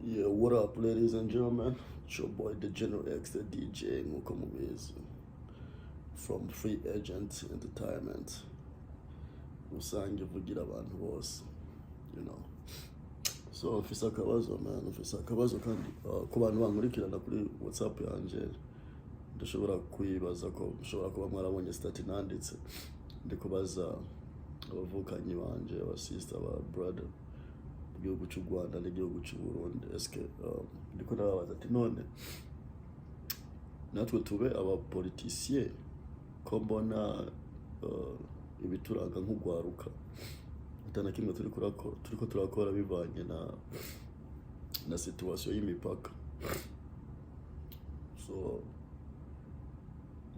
Yeah, what up, ladies and gentlemen? It's your boy, the General X, the DJ, Mukomubizi, from Free Agent Entertainment. Usange vugira abantu bose, you know. So, ufise akabazo, man, ufise akabazo kandi ku bantu bankurikirana kuri WhatsApp yanje, ndashobora kwibaza ko mushobora kuba mwarabonye stat nanditse, ndikubaza abavukanyi banje, aba sister, aba brother, igihugu cy'u Rwanda n'igihugu cy'u Burundi. Eske ndiko nababaza ati none natwe tube abapoliticiens ko mbona ibituranga nk'ugwaruka atana kimwe turiko turakora bivanye na situation y'imipaka. So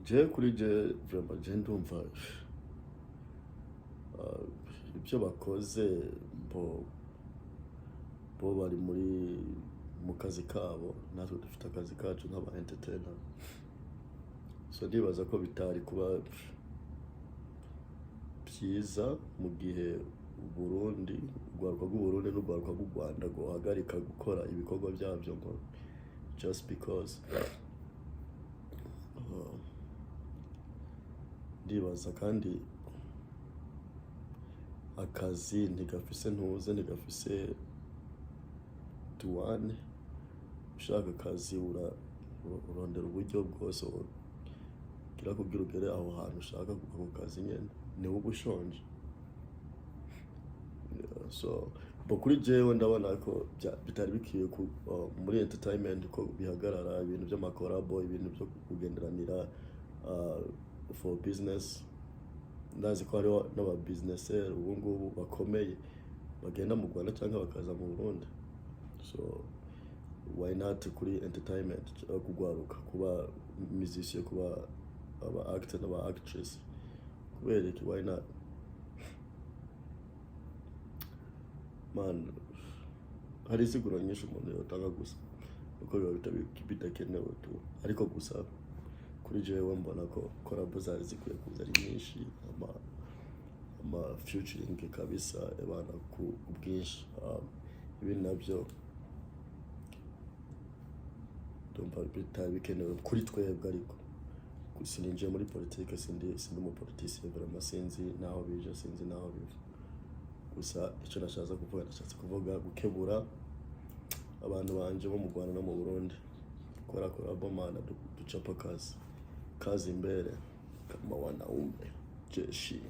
je kuri je vraiment je ndumva ibyo bakoze bo bari mu kazi kabo, natwe dufite akazi kacu nk'aba entertainer. So ndibaza ko bitari kuba byiza mu gihe Burundi, urwaruka rw'Uburundi n'urwaruka rw'u Rwanda guhagarika gukora ibikorwa byabyo ngo just because ndibaza kandi akazi ntigafise duwane. Ushaka akazi urondera uburyo bwose kira kugira ugere aho hantu ushaka ku kazi nyene, niwe ubushonje. So kuri jewe ndabona ko bitari bikwiye muri entertainment ko bihagarara ibintu by'amakorabo, ibintu byo kugenderanira for business. Ndazi ko hariho n'aba businessers ubu ngubu bakomeye bagenda mu Rwanda cyangwa bakaza mu Burundi. So why not kuri entertainment kugwaruka kuba musician, kuba aba actor n'aba actress, kubera iki why not man? Hari siguro nyinshi umuntu yotanga gusa uko biba bitakenewe tu, ariko gusa kuri jewe mbona ko collab zari zikwiye kuza ari nyinshi, ama featuring kabisa ebana ku bwinshi. Ibintu nabyo ndumva bitari bikenewe kuri twebwe, ariko sininjiye muri politike, sindi umupoliticien vraiment, sinzi naho bije, sinzi naho biva. Gusa icyo nashatse kuvuga gukebura abantu banje bo mu Rwanda no mu Burundi gukora collab, ducapa kazi imbere kama wanaume jeshi.